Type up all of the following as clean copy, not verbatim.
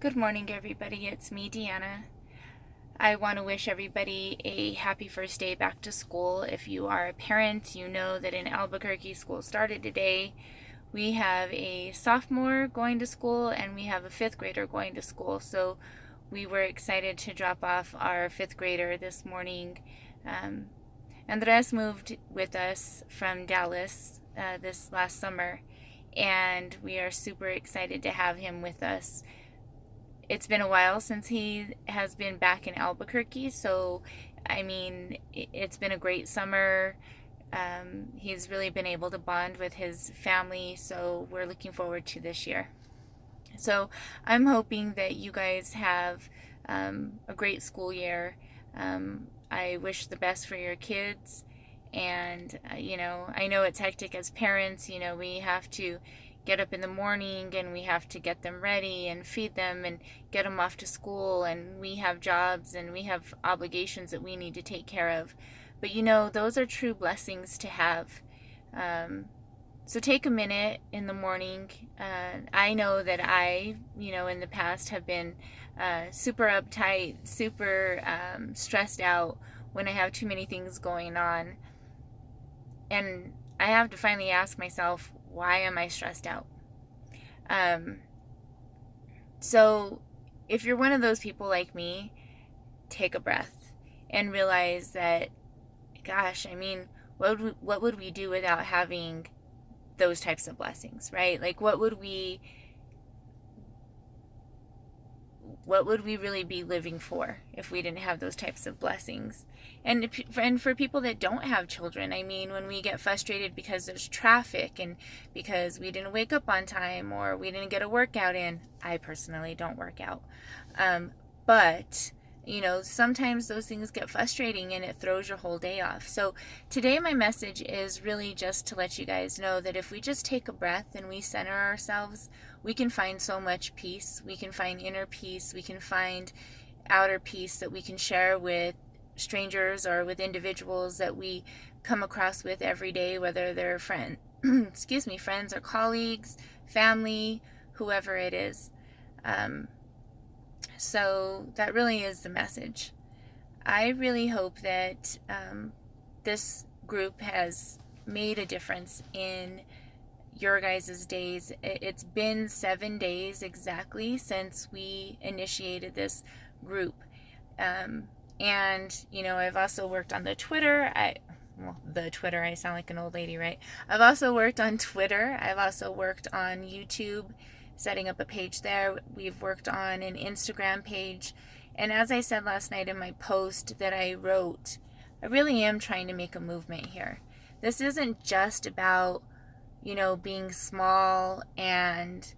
Good morning, everybody. It's me, Deanna. I want to wish everybody a happy first day back to school. If you are a parent, you know that in Albuquerque, school started today. We have a sophomore going to school and we have a fifth grader going to school. So we were excited to drop off our fifth grader this morning. Andres moved with us from Dallas this last summer, and we are super excited to have him with us. It's been a while since he has been back in Albuquerque, so it's been a great summer. He's really been able to bond with his family, so we're looking forward to this year. So I'm hoping that you guys have a great school year. I wish the best for your kids. And, I know it's hectic as parents. We have to get up in the morning and we have to get them ready and feed them and get them off to school. And we have jobs and we have obligations that we need to take care of. But, those are true blessings to have. So take a minute in the morning. I know that in the past have been super uptight, super stressed out when I have too many things going on. And I have to finally ask myself, why am I stressed out? So if you're one of those people like me, take a breath and realize that, gosh, what would we do without having those types of blessings, right? Like what would we really be living for if we didn't have those types of blessings? And for people that don't have children, when we get frustrated because there's traffic and because we didn't wake up on time or we didn't get a workout in, I personally don't work out. But sometimes those things get frustrating and it throws your whole day off. So today my message is really just to let you guys know that if we just take a breath and we center ourselves, we can find so much peace. We can find inner peace. We can find outer peace that we can share with strangers or with individuals that we come across with every day, whether they're friends or colleagues, family, whoever it is. So that really is the message. I really hope that this group has made a difference in your guys' days. It's been 7 days exactly since we initiated this group. And, I've also worked on the Twitter. I sound like an old lady, right? I've also worked on Twitter. I've also worked on YouTube, setting up a page there. We've worked on an Instagram page. And as I said last night in my post that I wrote, I really am trying to make a movement here. This isn't just about, being small and,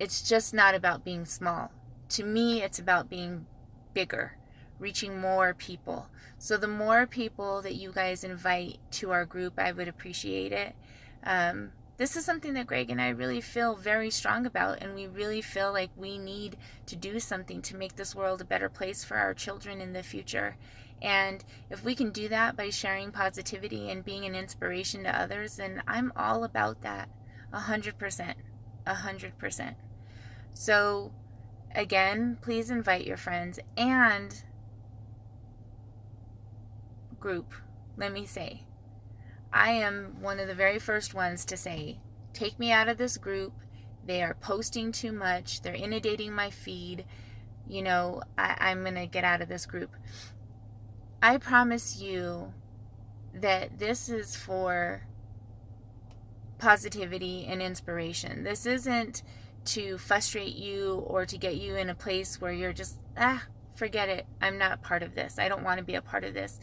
it's just not about being small. To me, it's about being bigger, reaching more people. So the more people that you guys invite to our group, I would appreciate it. This is something that Greg and I really feel very strong about, and we really feel like we need to do something to make this world a better place for our children in the future. And if we can do that by sharing positivity and being an inspiration to others, then I'm all about that. 100%. 100%. So again, please invite your friends and group. Let me say, I am one of the very first ones to say, take me out of this group. They are posting too much. They're inundating my feed. I'm going to get out of this group. I promise you that this is for positivity and inspiration. This isn't to frustrate you or to get you in a place where you're just, forget it. I'm not part of this. I don't want to be a part of this.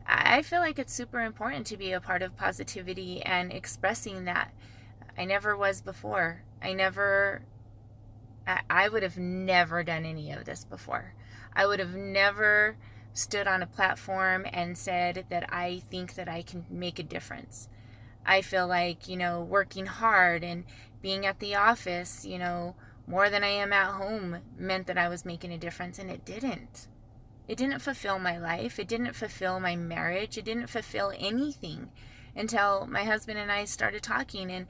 I feel like it's super important to be a part of positivity and expressing that. I never was before. I would have never done any of this before. I would have never stood on a platform and said that I think that I can make a difference. I feel like, working hard and being at the office, more than I am at home meant that I was making a difference, and it didn't. It didn't fulfill my life. It didn't fulfill my marriage. It didn't fulfill anything until my husband and I started talking. And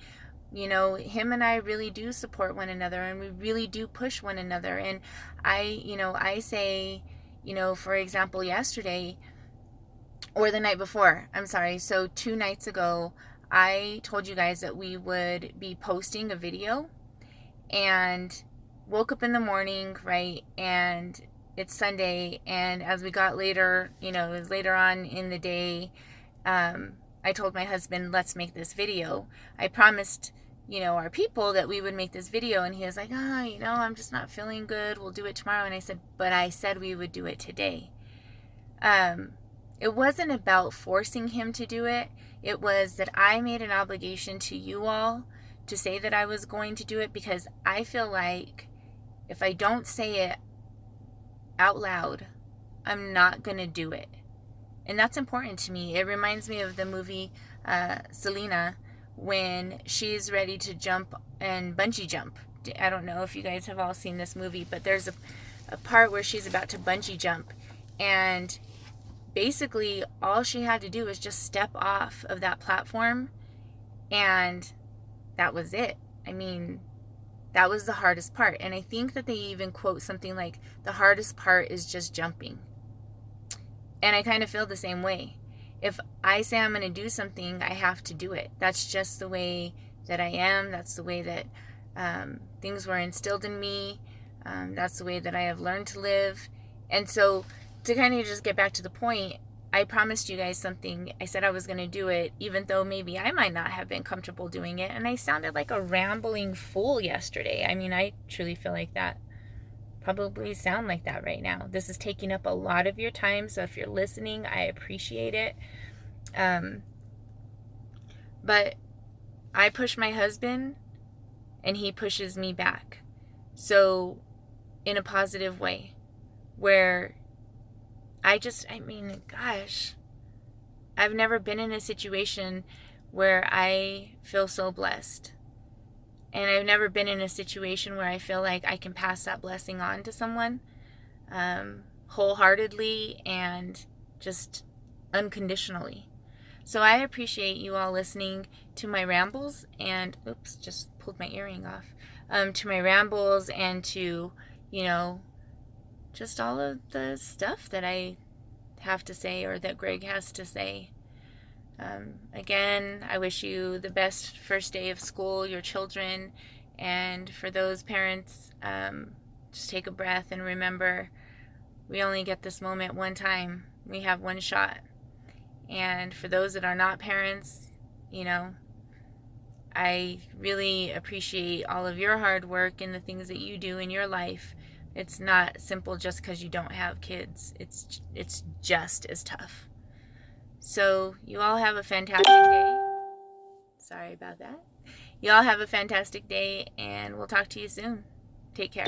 him and I really do support one another, and we really do push one another. And I say, for example, yesterday or the night before, I'm sorry, so 2 nights ago, I told you guys that we would be posting a video, and woke up in the morning, right? And it's Sunday, and as we got later, it was later on in the day, I told my husband, let's make this video. I promised, our people that we would make this video, and he was like, I'm just not feeling good. We'll do it tomorrow. And I said, but I said we would do it today. It wasn't about forcing him to do it. It was that I made an obligation to you all to say that I was going to do it, because I feel like if I don't say it out loud, I'm not going to do it. And that's important to me. It reminds me of the movie Selena, when she's ready to jump and bungee jump. I don't know if you guys have all seen this movie, but there's a part where she's about to bungee jump, and basically all she had to do was just step off of that platform, and that was it. I mean, that was the hardest part. And I think that they even quote something like, the hardest part is just jumping. And I kind of feel the same way. If I say I'm going to do something, I have to do it. That's just the way that I am. That's the way that things were instilled in me. That's the way that I have learned to live. And so, to kind of just get back to the point, I promised you guys something. I said I was going to do it, even though maybe I might not have been comfortable doing it. And I sounded like a rambling fool yesterday. I mean, I truly feel like that. Probably sound like that right now. This is taking up a lot of your time, so if you're listening, I appreciate it. But I push my husband, and he pushes me back. So, in a positive way, where gosh, I've never been in a situation where I feel so blessed. And I've never been in a situation where I feel like I can pass that blessing on to someone wholeheartedly and just unconditionally. So I appreciate you all listening to my rambles, and oops, just pulled my earring off. To my rambles, and to, just all of the stuff that I have to say, or that Greg has to say. Again, I wish you the best first day of school, your children, and for those parents, just take a breath and remember, we only get this moment one time. We have one shot. And for those that are not parents, I really appreciate all of your hard work and the things that you do in your life. It's not simple just because you don't have kids. It's just as tough. So you all have a fantastic day. Sorry about that. You all have a fantastic day, and we'll talk to you soon. Take care.